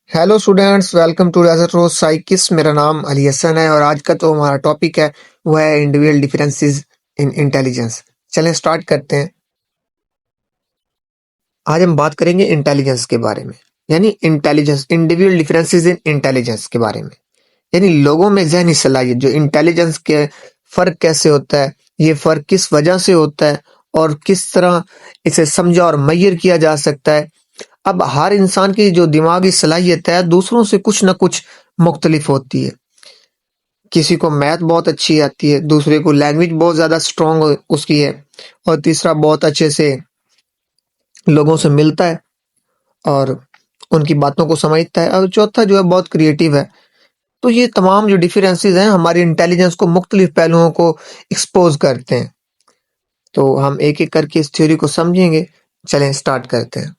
Hello students, welcome to रेजर रोज साइकिस। मेरा नाम अली हसन है और आज का जो हमारा टॉपिक है वो है इंडिविजुअल डिफरेंसेस इन इंटेलिजेंस। चलें स्टार्ट करते हैं। आज हम बात करेंगे इंटेलिजेंस के बारे में, यानी intelligence, individual differences in intelligence के बारे में, यानी लोगों में जहनी सलाहियत, जो इंटेलिजेंस के फर्क कैसे होता है, ये फर्क किस वजह से होता है और किस तरह इसे समझा और मैयर किया जा सकता है। अब हर इंसान की जो दिमागी सलाहियत है दूसरों से कुछ ना कुछ मुख्तलिफ होती है। किसी को मैथ बहुत अच्छी आती है, दूसरे को लैंग्वेज बहुत ज्यादा स्ट्रांग उसकी है, और तीसरा बहुत अच्छे से लोगों से मिलता है और उनकी बातों को समझता है, और चौथा जो है बहुत क्रिएटिव है। तो ये तमाम जो डिफरेंसेस हैं हमारी इंटेलिजेंस को मुख्तलिफ पहलुओं को एक्सपोज करते हैं। तो हम एक एक करके इस थ्योरी को समझेंगे। चलें स्टार्ट करते हैं।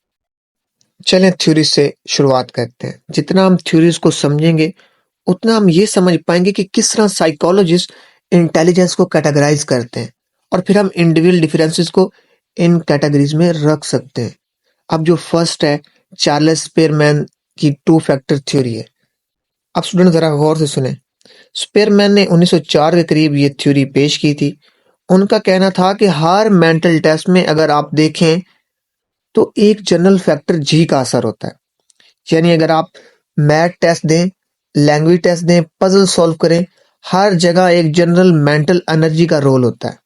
चलें थ्योरी से शुरुआत करते हैं। जितना हम थ्योरीज को समझेंगे उतना हम ये समझ पाएंगे कि किस तरह साइकोलॉजिस्ट इंटेलिजेंस को कैटेगराइज करते हैं और फिर हम इंडिविजुअल डिफरेंसेस को इन कैटेगरीज में रख सकते हैं। अब जो फर्स्ट है, चार्ल्स स्पेयरमैन की टू फैक्टर थ्योरी है। अब स्टूडेंट जरा गौर से सुने। स्पेयरमैन ने 1904 के करीब ये थ्योरी पेश की थी। उनका कहना था कि हर मेंटल टेस्ट में अगर आप देखें तो एक जनरल फैक्टर जी का असर होता है। यानी अगर आप मैथ टेस्ट दें, लैंग्वेज टेस्ट दें, पजल सॉल्व करें, हर जगह एक जनरल मेंटल एनर्जी का रोल होता है।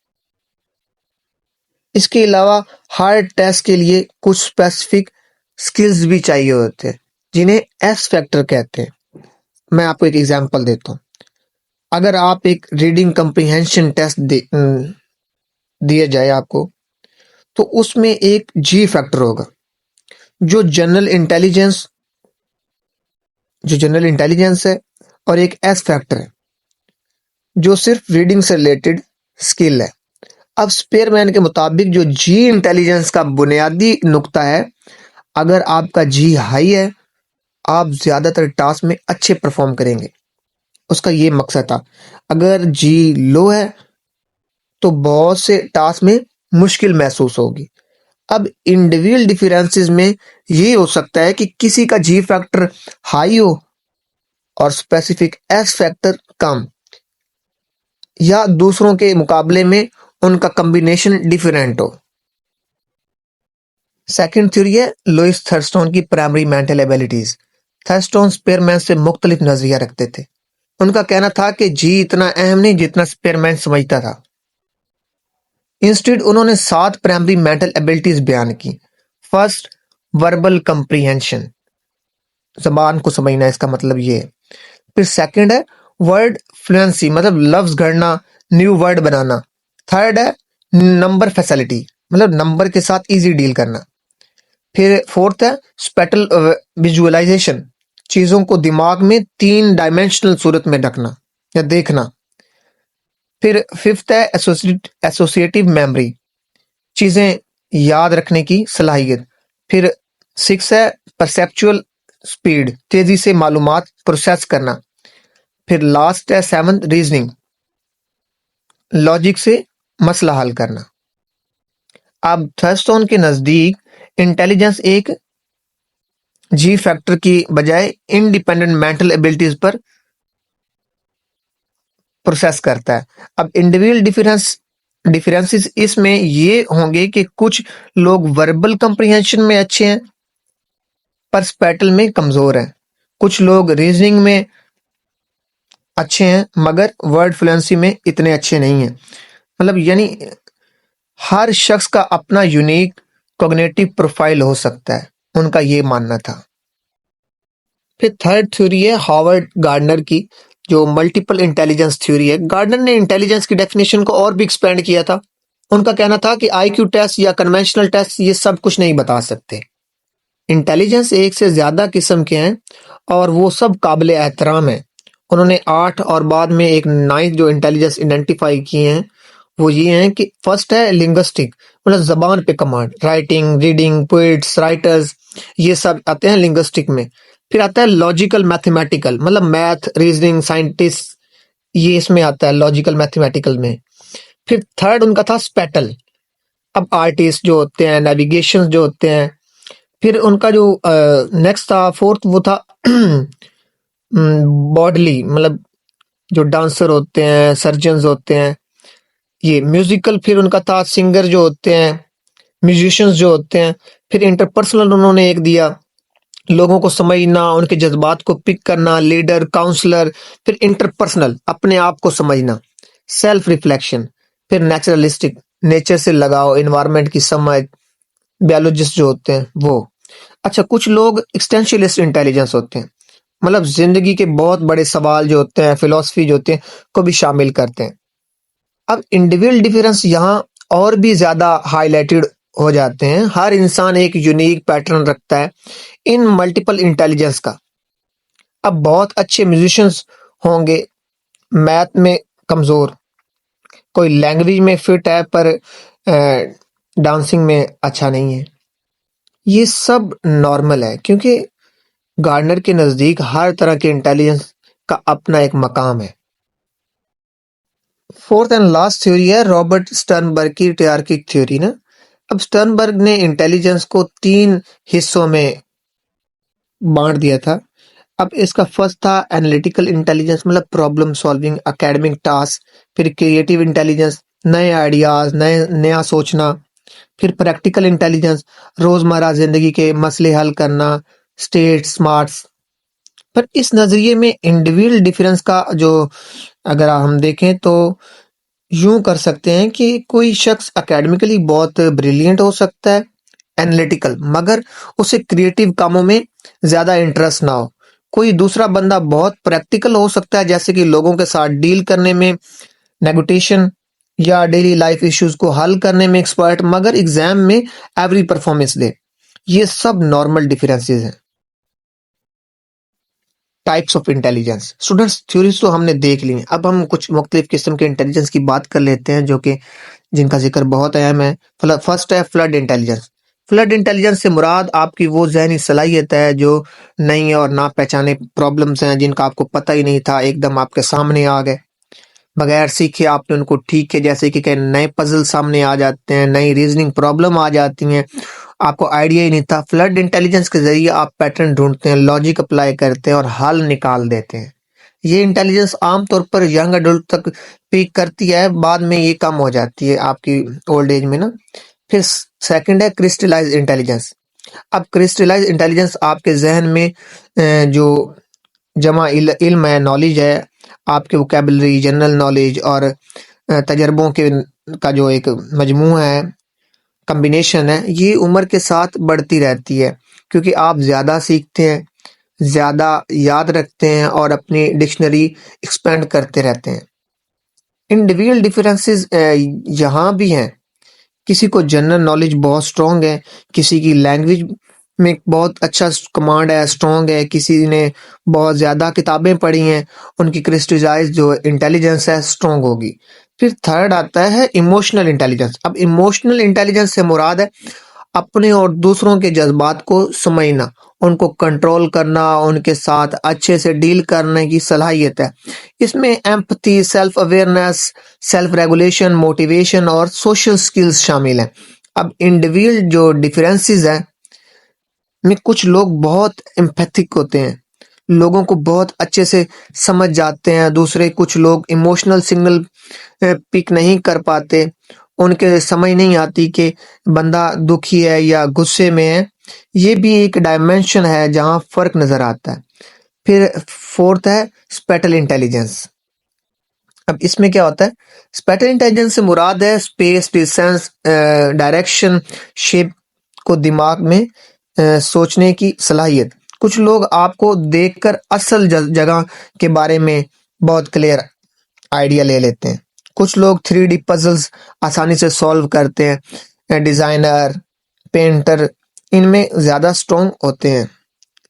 इसके अलावा हर टेस्ट के लिए कुछ स्पेसिफिक स्किल्स भी चाहिए होते हैं जिन्हें एस फैक्टर कहते हैं। मैं आपको एक एग्जांपल देता हूँ। अगर आप एक रीडिंग कम्प्रीहेंशन टेस्ट दिया जाए आपको, तो उसमें एक जी फैक्टर होगा जो जनरल इंटेलिजेंस है, और एक एस फैक्टर है जो सिर्फ रीडिंग से रिलेटेड स्किल है। अब स्पेयरमैन के मुताबिक जो जी इंटेलिजेंस का बुनियादी नुक्ता है, अगर आपका जी हाई है आप ज्यादातर टास्क में अच्छे परफॉर्म करेंगे। उसका ये मकसद था। अगर जी लो है तो बहुत से टास्क में मुश्किल महसूस होगी। अब इंडिविजुअल डिफरेंसेस में ये हो सकता है कि किसी का जी फैक्टर हाई हो और स्पेसिफिक एस फैक्टर कम, या दूसरों के मुकाबले में उनका कॉम्बिनेशन डिफरेंट हो। सेकंड थ्योरी है लुइस थर्स्टन की primary mental abilities. Thurston Spearman से मुख्तलिफ नजरिया रखते थे। उनका कहना था कि जी इतना अहम नहीं जितना स्पेयरमैन समझता था। इंस्टेड उन्होंने 7 प्राइमरी मेंटल एबिलिटीज बयान की। फर्स्ट, वर्बल कंप्रीहेंशन, जबान को समझना, इसका मतलब ये है। फिर सेकंड है वर्ड फ्लुएंसी, मतलब लफ्ज गढ़ना, न्यू वर्ड बनाना। थर्ड है नंबर फैसिलिटी, मतलब नंबर के साथ इजी डील करना। फिर फोर्थ है स्पेटल विजुअलाइजेशन, चीजों को दिमाग में 3 डायमेंशनल सूरत में रखना या देखना। फिर फिफ्थ है एसोसिएटिव मेमोरी, चीजें याद रखने की सलाहियत। फिर सिक्स है परसेप्चुअल स्पीड, तेजी से मालूमात प्रोसेस करना। फिर लास्ट है सेवंथ रीजनिंग, लॉजिक से मसला हल करना। अब थर्स्टन के नजदीक इंटेलिजेंस एक जी फैक्टर की बजाय इंडिपेंडेंट मेंटल एबिलिटीज पर प्रोसेस करता है। अब इंडिविजुअल डिफरेंसेस इसमें ये होंगे कि कुछ लोग वर्बल कंप्रीहेंशन में अच्छे हैं पर स्पेटल में कमजोर हैं। कुछ लोग रीजनिंग में अच्छे हैं मगर वर्ड फ्लुएंसी में इतने अच्छे नहीं हैं। मतलब यानी हर शख्स का अपना यूनिक कॉग्निटिव प्रोफाइल हो सकता है, उनका ये मानना था। फिर थर्ड थ्योरी है हार्वर्ड गार्डनर की, जो मल्टीपल इंटेलिजेंस थ्योरी है। गार्डनर ने इंटेलिजेंस की डेफिनेशन को और भी एक्सपेंड किया था। उनका कहना था कि आईक्यू टेस्ट या कन्वेंशनल टेस्ट ये सब कुछ नहीं बता सकते। इंटेलिजेंस एक से ज्यादा किस्म के हैं और वो सब काबिल एहतराम है। उन्होंने 8 और बाद में एक 9th जो इंटेलिजेंस आइडेंटिफाई किए हैं वो ये हैं कि फर्स्ट है लिंग्विस्टिक, मतलब जबान पे command, writing, reading, poets, writers, ये सब आते हैं लिंग्विस्टिक में। फिर आता है लॉजिकल मैथमेटिकल, मतलब मैथ, रीजनिंग, साइंटिस्ट, ये इसमें आता है लॉजिकल मैथमेटिकल में। फिर थर्ड उनका था स्पेटल। अब आर्टिस्ट जो होते हैं, नेविगेशन जो होते हैं। फिर उनका जो नेक्स्ट था फोर्थ, वो था बॉडली मतलब जो डांसर होते हैं, सर्जन्स होते हैं, ये म्यूजिकल, फिर उनका था सिंगर जो होते हैं, म्यूजिशियंस जो होते हैं, फिर इंटरपर्सनल उन्होंने एक दिया, लोगों को समझना, उनके जज्बात को पिक करना, लीडर, काउंसलर, फिर इंटरपर्सनल, अपने आप को समझना, सेल्फ रिफ्लेक्शन, फिर नेचुरलिस्टिक, नेचर से लगाओ, इन्वायरमेंट की समझ, बायोलॉजिस्ट जो होते हैं वो। अच्छा, कुछ लोग एक्सटेंशियलिस्ट इंटेलिजेंस होते हैं, मतलब जिंदगी के बहुत बड़े सवाल जो होते हैं, फिलोसफी जो होते हैं, को भी शामिल करते हैं। अब इंडिविजुअल डिफरेंस यहाँ और भी ज्यादा हाईलाइटेड हो जाते हैं। हर इंसान एक यूनिक पैटर्न रखता है इन मल्टीपल इंटेलिजेंस का। अब बहुत अच्छे म्यूजिशियंस होंगे, मैथ में कमजोर, कोई लैंग्वेज में फिट है पर डांसिंग में अच्छा नहीं है। ये सब नॉर्मल है, क्योंकि गार्डनर के नजदीक हर तरह के इंटेलिजेंस का अपना एक मकाम है। फोर्थ एंड लास्ट थ्योरी है रॉबर्ट स्टर्नबर्ग की टायरार्किक थ्योरी ना। अब स्टर्नबर्ग ने इंटेलिजेंस को 3 हिस्सों में बांट दिया था। अब इसका फर्स्ट था एनालिटिकल इंटेलिजेंस, मतलब प्रॉब्लम सॉल्विंग, एकेडमिक टास्क, फिर क्रिएटिव इंटेलिजेंस, नए आइडियाज, नया सोचना, फिर प्रैक्टिकल इंटेलिजेंस, रोजमर्रा जिंदगी के मसले हल करना, स्टेट स्मार्ट्स। पर इस नजरिए में इंडिविजुअल डिफरेंस का जो अगर हम देखें तो यूं कर सकते हैं कि कोई शख्स एकेडमिकली बहुत ब्रिलियंट हो सकता है, एनालिटिकल, मगर उसे क्रिएटिव कामों में ज्यादा इंटरेस्ट ना हो। कोई दूसरा बंदा बहुत प्रैक्टिकल हो सकता है, जैसे कि लोगों के साथ डील करने में, नेगोटिएशन या डेली लाइफ इश्यूज को हल करने में एक्सपर्ट, मगर एग्जाम में एवरी परफॉर्मेंस दे। ये सब नॉर्मल डिफरेंसेस हैं। Types of intelligence students, theories तो हमने देख ली हैं। अब हम कुछ मुख्तलिफ किस्म के इंटेलिजेंस की बात कर लेते हैं, जो कि जिनका जिक्र बहुत अहम है। फर्स्ट है फ्लड इंटेलिजेंस। फ्लड इंटेलिजेंस से मुराद आपकी वो जहनी सलाहियत है जो नई और ना पहचाने प्रॉब्लम्स हैं जिनका आपको पता ही नहीं था, एकदम आपके सामने आ गए, बगैर सीखे आपने उनको ठीक किया। जैसे कि कई नए पजल सामने आ जाते हैं, नई रीजनिंग प्रॉब्लम आ जाती हैं, आपको आइडिया ही नहीं था। फ्लड इंटेलिजेंस के जरिए आप पैटर्न ढूंढते हैं, लॉजिक अप्लाई करते हैं और हल निकाल देते हैं। ये इंटेलिजेंस आमतौर पर यंग अडल्ट तक पीक करती है, बाद में ये कम हो जाती है आपकी ओल्ड एज में ना। फिर सेकंड है क्रिस्टलाइज इंटेलिजेंस। अब क्रिस्टलाइज इंटेलिजेंस आपके जहन में जो जमा इल्म है, नॉलेज है, आपके वोकेबलरी, जनरल नॉलेज और तजर्बों के का जो एक मजमू है, कॉम्बिनेशन है, ये उम्र के साथ बढ़ती रहती है, क्योंकि आप ज़्यादा सीखते हैं, ज़्यादा याद रखते हैं और अपनी डिक्शनरी एक्सपेंड करते रहते हैं। इंडिविजुअल डिफरेंसेस यहाँ भी हैं। किसी को जनरल नॉलेज बहुत स्ट्रॉन्ग है, किसी की लैंग्वेज में बहुत अच्छा कमांड है, स्ट्रॉन्ग है, किसी ने बहुत ज़्यादा किताबें पढ़ी हैं, उनकी क्रिस्टलाइज जो इंटेलिजेंस है स्ट्रॉन्ग होगी। फिर थर्ड आता है इमोशनल इंटेलिजेंस। अब इमोशनल इंटेलिजेंस से मुराद है अपने और दूसरों के जज्बात को समझना, उनको कंट्रोल करना, उनके साथ अच्छे से डील करने की सलाहियत है। इसमें empathy, self awareness, self regulation, motivation और सोशल स्किल्स शामिल हैं। अब इंडिविजुअल जो डिफरेंसेस हैं में कुछ लोग बहुत एम्पैथिक होते हैं, लोगों को बहुत अच्छे से समझ जाते हैं, दूसरे कुछ लोग इमोशनल सिग्नल पिक नहीं कर पाते, उनके समझ नहीं आती कि बंदा दुखी है या गुस्से में है। ये भी एक डायमेंशन है जहाँ फर्क नजर आता है। फिर फोर्थ है स्पेटल इंटेलिजेंस। अब इसमें क्या होता है? स्पेटल इंटेलिजेंस से मुराद है स्पेस, डिस्टेंस, डायरेक्शन, शेप को दिमाग में सोचने की सलाहियत। कुछ लोग आपको देखकर असल जगह के बारे में बहुत क्लियर आइडिया ले लेते हैं। कुछ लोग 3D पजल्स आसानी से सॉल्व करते हैं। डिजाइनर, पेंटर इनमें ज्यादा स्ट्रॉन्ग होते हैं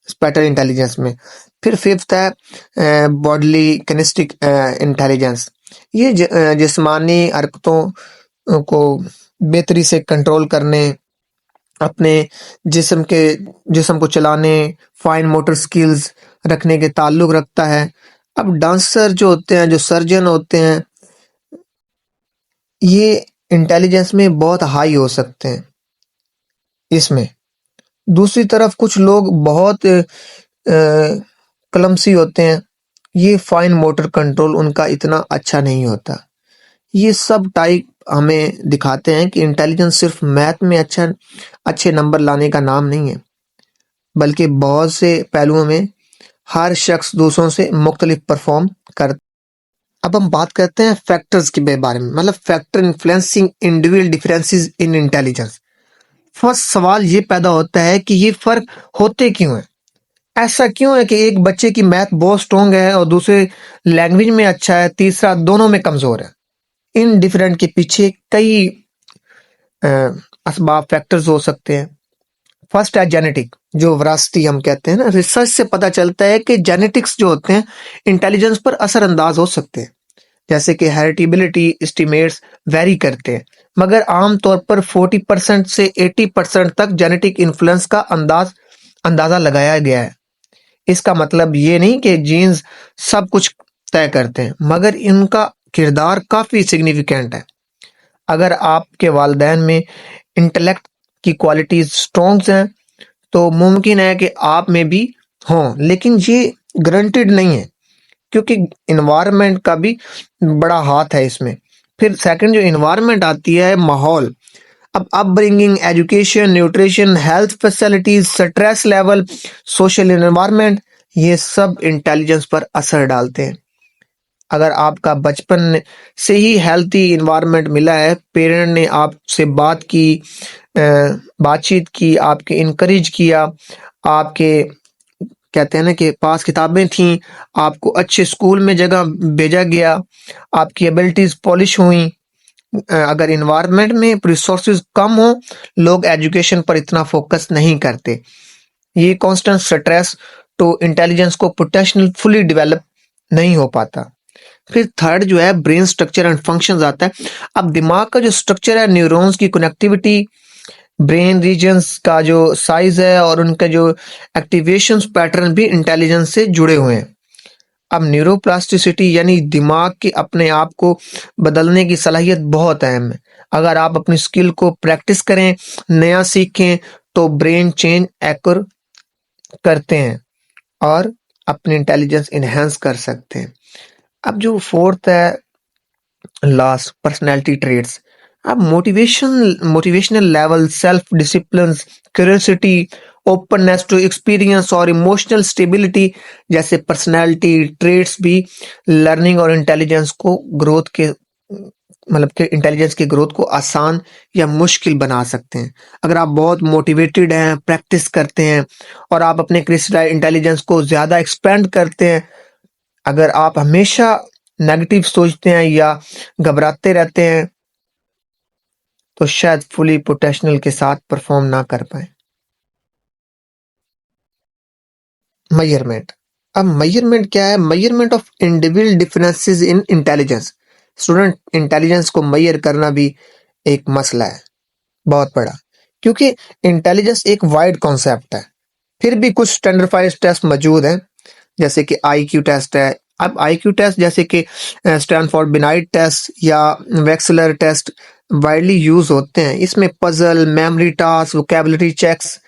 स्पेटल इंटेलिजेंस में। फिर फिफ्थ है बॉडली किनेस्टिक इंटेलिजेंस। ये जिस्मानी हरकतों को बेहतरी से कंट्रोल करने, अपने जिस्म को चलाने, फाइन मोटर स्किल्स रखने के ताल्लुक रखता है। अब डांसर जो होते हैं, जो सर्जन होते हैं, ये इंटेलिजेंस में बहुत हाई हो सकते हैं इसमें। दूसरी तरफ कुछ लोग बहुत क्लमसी होते हैं, ये फाइन मोटर कंट्रोल उनका इतना अच्छा नहीं होता। ये सब टाइप हमें दिखाते हैं कि इंटेलिजेंस सिर्फ मैथ में अच्छे नंबर लाने का नाम नहीं है, बल्कि बहुत से पहलुओं में हर शख्स दूसरों से मुख्तलिफ परफॉर्म कर। अब हम बात करते हैं फैक्टर्स के बारे में, मतलब factor influencing individual differences in intelligence. First सवाल ये पैदा होता है कि ये फर्क होते क्यों है? ऐसा क्यों है कि एक बच्चे की मैथ बहुत स्ट्रांग है और दूसरे लैंग्वेज में अच्छा है, तीसरा दोनों में कमजोर है? इन डिफरेंट के पीछे कई असबाब फैक्टर्स हो सकते हैं। फर्स्ट है जेनेटिक, जो विरासती हम कहते हैं ना। रिसर्च से पता चलता है कि जेनेटिक्स जो होते हैं इंटेलिजेंस पर असरअंदाज हो सकते हैं। जैसे कि हेरिटेबिलिटी एस्टिमेट्स वेरी करते हैं, मगर आमतौर पर 40% से 80% तक जेनेटिक इन्फ्लुएंस का अंदाजा लगाया गया है। इसका मतलब ये नहीं कि जीन्स सब कुछ तय करते हैं, मगर इनका किरदार काफी सिग्निफिकेंट है। अगर आपके वालिदैन में इंटेलेक्ट की क्वालिटीज स्ट्रॉन्ग हैं तो मुमकिन है कि आप में भी हों, लेकिन ये गारंटेड नहीं है, क्योंकि इन्वायरमेंट का भी बड़ा हाथ है इसमें। फिर सेकंड जो इन्वायरमेंट आती है, माहौल। अब upbringing, education, nutrition, health facilities, stress level, social environment, ये सब इंटेलिजेंस पर असर डालते हैं। अगर आपका बचपन से ही हेल्थी इन्वायरमेंट मिला है, पेरेंट ने आपसे बातचीत की, आपके इनकरेज किया, आपके कहते हैं ना कि पास किताबें थीं, आपको अच्छे स्कूल में जगह भेजा गया, आपकी एबिलिटीज पॉलिश हुई। अगर इन्वायरमेंट में रिसोर्सेज कम हो, लोग एजुकेशन पर इतना फोकस नहीं करते। ये कांस्टेंट स्ट्रेस तो इंटेलिजेंस को पोटेंशियल फुली डेवलप नहीं हो पाता। फिर थर्ड जो है ब्रेन स्ट्रक्चर एंड फंक्शंस आता है। अब दिमाग का जो स्ट्रक्चर है, न्यूरॉन्स की कनेक्टिविटी, ब्रेन रीजन्स का जो साइज है और उनका जो एक्टिवेशन पैटर्न भी इंटेलिजेंस से जुड़े हुए हैं। अब न्यूरोप्लास्टिसिटी यानी दिमाग के अपने आप को बदलने की सलाहियत बहुत अहम है। अगर आप अपनी स्किल को प्रैक्टिस करें, नया सीखें, तो ब्रेन चेंज एक्र करते हैं और अपनी इंटेलिजेंस इनहेंस कर सकते हैं। अब जो फोर्थ है लास्ट, पर्सनैलिटी ट्रेड्स। अब motivational level, self discipline, curiosity, openness to experience और इमोशनल स्टेबिलिटी जैसे पर्सनैलिटी ट्रेड्स भी लर्निंग और इंटेलिजेंस को ग्रोथ के मतलब कि इंटेलिजेंस की ग्रोथ को आसान या मुश्किल बना सकते हैं। अगर आप बहुत मोटिवेटेड हैं, प्रैक्टिस करते हैं और आप अपने क्रिस्टल इंटेलिजेंस को ज़्यादा एक्सपेंड करते हैं, अगर आप हमेशा नेगेटिव सोचते हैं या घबराते रहते हैं, तो शायद फुली पोटेंशियल के साथ परफॉर्म ना कर पाए। मेजरमेंट। अब मेजरमेंट क्या है? Measurement of individual differences in intelligence. Student, intelligence को मेजर करना भी एक मसला है बहुत बड़ा, क्योंकि इंटेलिजेंस एक वाइड कॉन्सेप्ट है। फिर भी कुछ स्टैंडर्डाइज्ड टेस्ट मौजूद हैं, जैसे कि आईक्यू टेस्ट है। अब आईक्यू टेस्ट जैसे कि स्टैनफोर्ड बिनाइट टेस्ट या वेक्सलर टेस्ट वाइडली यूज होते हैं। इसमें puzzle, memory task, vocabulary checks,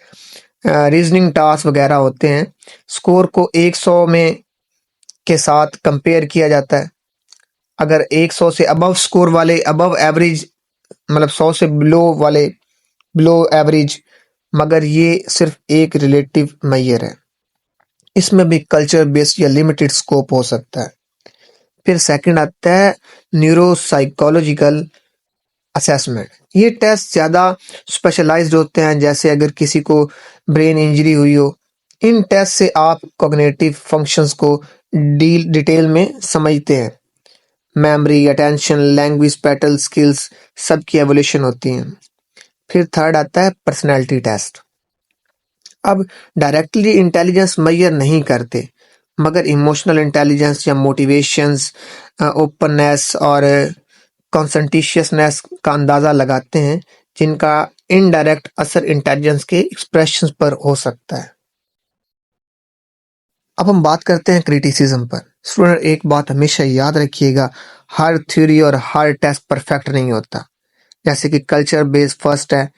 reasoning task वगैरह होते हैं। स्कोर को 100 में के साथ कंपेयर किया जाता है। अगर 100 से अबव स्कोर वाले अबव एवरेज, मतलब 100 से बिलो वाले बिलो एवरेज, मगर ये सिर्फ एक रिलेटिव मेजर है। इसमें भी कल्चर बेस्ड या लिमिटेड स्कोप हो सकता है। फिर सेकंड आता है न्यूरोसाइकोलॉजिकल असेसमेंट। ये टेस्ट ज़्यादा स्पेशलाइज्ड होते हैं, जैसे अगर किसी को ब्रेन इंजरी हुई हो। इन टेस्ट से आप कॉग्निटिव फंक्शंस को डिटेल में समझते हैं। Memory, attention, language pattern, skills सबकी एवोल्यूशन होती हैं। फिर थर्ड आता है पर्सनैलिटी टेस्ट। अब डायरेक्टली इंटेलिजेंस मेजर नहीं करते, मगर इमोशनल इंटेलिजेंस या मोटिवेशंस, ओपननेस और कॉन्सेंट्रेशननेस का अंदाजा लगाते हैं, जिनका इनडायरेक्ट असर इंटेलिजेंस के एक्सप्रेशन पर हो सकता है। अब हम बात करते हैं क्रिटिसिज्म पर। स्टूडेंट, एक बात हमेशा याद रखिएगा, हर थ्योरी और हर टेस्ट परफेक्ट नहीं होता। जैसे कि कल्चर बेस्ड फर्स्ट है,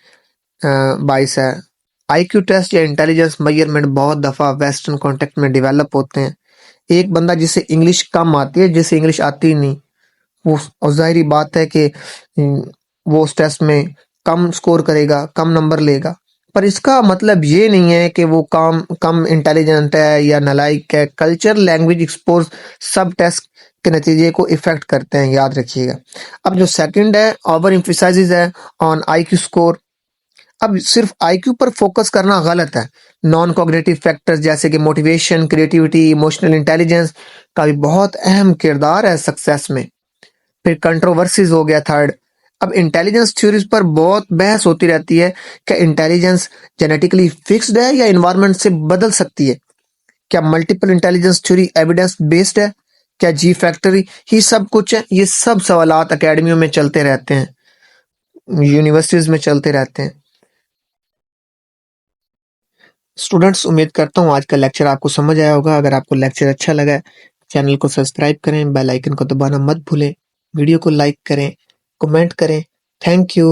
बाइस है, आईक्यू टेस्ट या इंटेलिजेंस मेजरमेंट बहुत दफा वेस्टर्न कॉन्टेक्स्ट में डेवलप होते हैं। एक बंदा जिसे इंग्लिश कम आती है, जिसे इंग्लिश आती नहीं, वो और ज़ाहिर बात है कि वो उस टेस्ट में कम स्कोर करेगा, कम नंबर लेगा। पर इसका मतलब ये नहीं है कि वो कम इंटेलिजेंट है या नालायक है। कल्चर, लैंग्वेज, एक्सपोज सब टेस्ट के नतीजे को इफेक्ट करते हैं, याद रखिएगा। अब जो सेकंड है, ओवर एम्फसाइज है ऑन आईक्यू स्कोर। अब सिर्फ आईक्यू पर फोकस करना गलत है। नॉन कॉग्निटिव फैक्टर्स जैसे कि मोटिवेशन, क्रिएटिविटी, इमोशनल इंटेलिजेंस का भी बहुत अहम किरदार है सक्सेस में। फिर कंट्रोवर्सीज हो गया थर्ड। अब इंटेलिजेंस थ्योरीज पर बहुत बहस होती रहती है। क्या इंटेलिजेंस जेनेटिकली फिक्स्ड है या इन्वायरमेंट से बदल सकती है? क्या multiple intelligence theory evidence based है? क्या जी फैक्टरी ही सब कुछ है? ये सब सवालात अकेडमियों में चलते रहते हैं, यूनिवर्सिटीज में चलते रहते हैं। स्टूडेंट्स, उम्मीद करता हूँ आज का लेक्चर आपको समझ आया होगा। अगर आपको लेक्चर अच्छा लगा है, चैनल को सब्सक्राइब करें, बेल आइकन को दबाना मत भूलें, वीडियो को लाइक करें, कमेंट करें। Thank you.